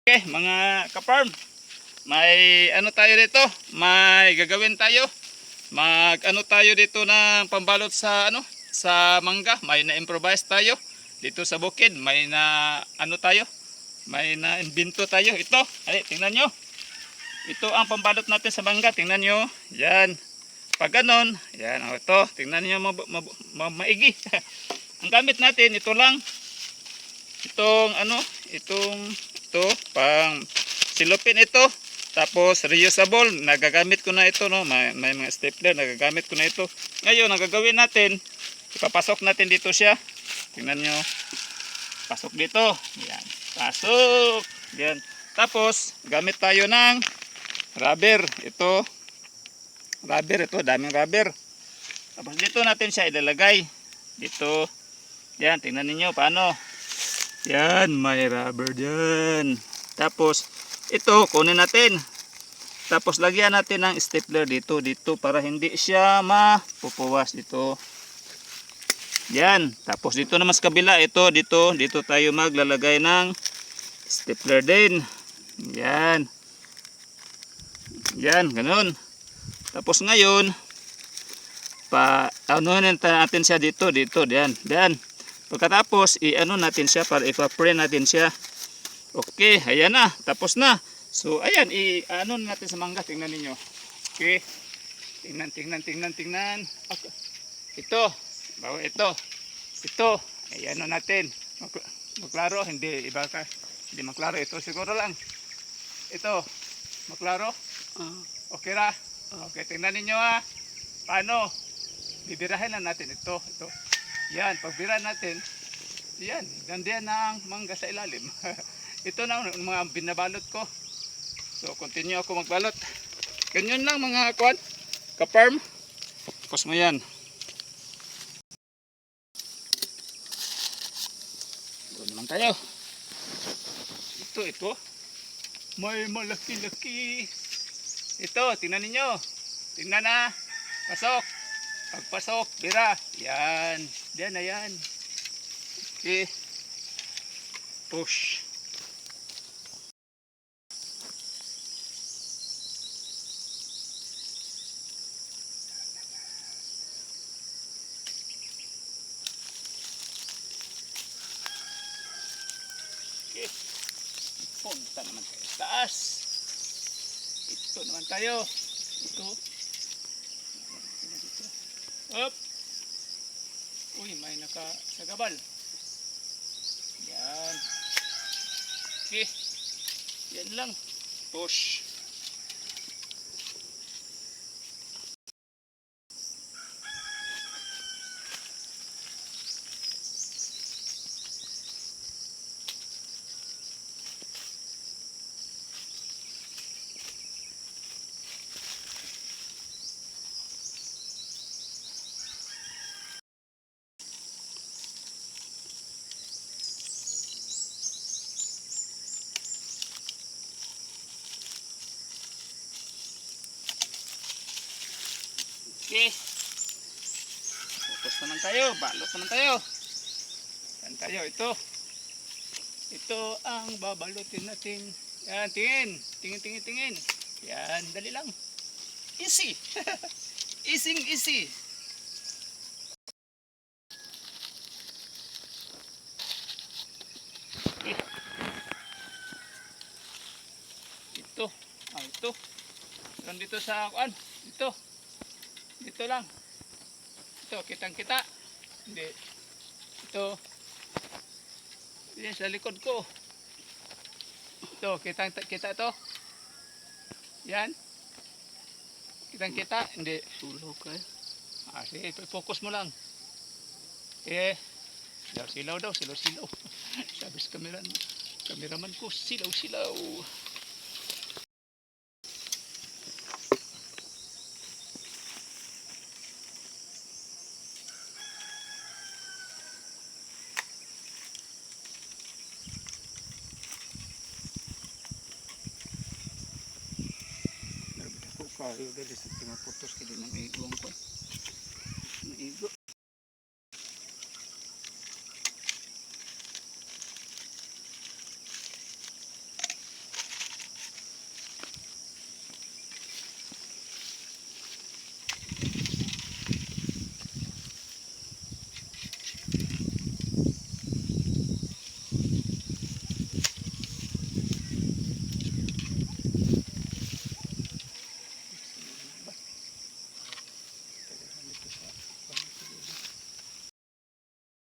Okay, mga ka-farm, may ano tayo dito, may gagawin tayo. Mag-ano tayo dito ng pambalot sa sa mangga. May na-improvise tayo dito sa bukid. May na ano tayo, may na-imbento tayo. Ito, ay, tingnan nyo. Ito ang pambalot natin sa mangga. Tingnan nyo, yan. Pag ganon, yan, ito, tingnan nyo maigi. Ang gamit natin, ito lang. Itong ito pang silupin ito, tapos reusable, nagagamit ko na ito, no, may mga stapler, nagagamit ko na ito. Ngayon ang gagawin natin, ipapasok natin dito siya. Tingnan nyo, pasok dito, yan, pasok, yan. Tapos gamit tayo ng rubber, ito daming rubber. Tapos dito natin siya ilalagay dito, yan, tingnan niyo paano. Yan, may rubber dyan. Tapos, ito, kunin natin. Tapos, lagyan natin ng stapler dito, para hindi siya mapupuwas dito. Yan. Tapos, dito naman sa kabila, dito tayo maglalagay ng stapler din. Yan. Yan, ganun. Tapos, ngayon, anuhin natin siya dito, yan. Pagkatapos, i-ano natin siya para ipa-spray natin siya. Okay, ayan na. Tapos na. So, ayan, i-ano natin sa mangga. Tingnan ninyo. Okay. Tingnan. Okay. Ito. Bawa ito. Ito. Ayan natin. Maklaro. Hindi maklaro. Ito siguro lang. Ito. Maklaro. Okay ra. Okay, tingnan ninyo ha. Paano? Bibirahin na natin ito. Yan, pagbira natin, yan, gandiyan ng mangga sa ilalim. Ito na mga binabalot ko. So, continue ako magbalot. Ganyan lang mga ka-farm. Tapos mo yan. Doon naman tayo. Ito. May malaki-laki. Ito, tingnan ninyo. Tingnan na. Pasok. Pagpasok, bira. Yan. Diyan na yan. Okay. Push. Okay. Punta naman tayo sa taas. Ito naman tayo. Ito. Up. Uy, may nakasagabal. Yan. Okay. Yan lang. Push. Okay. Focus naman tayo. Balot naman tayo. Yan tayo. Ito ang babalutin natin. Yan. Tingin. Yan. Dali lang. Easy. Easy. Okay. Ito. Dito sa kuan. Dito lang. Ito, kitang-kita. Hindi. Ito. Yan sa likod ko. Ito, kita to. Yan. Kitang-kita. Hindi. Sulok eh. Sige, focus mo lang. Silaw daw. Sabi sa kameraman ko, silaw. Kayo dali sa mga putos kaya nang iuwang ko.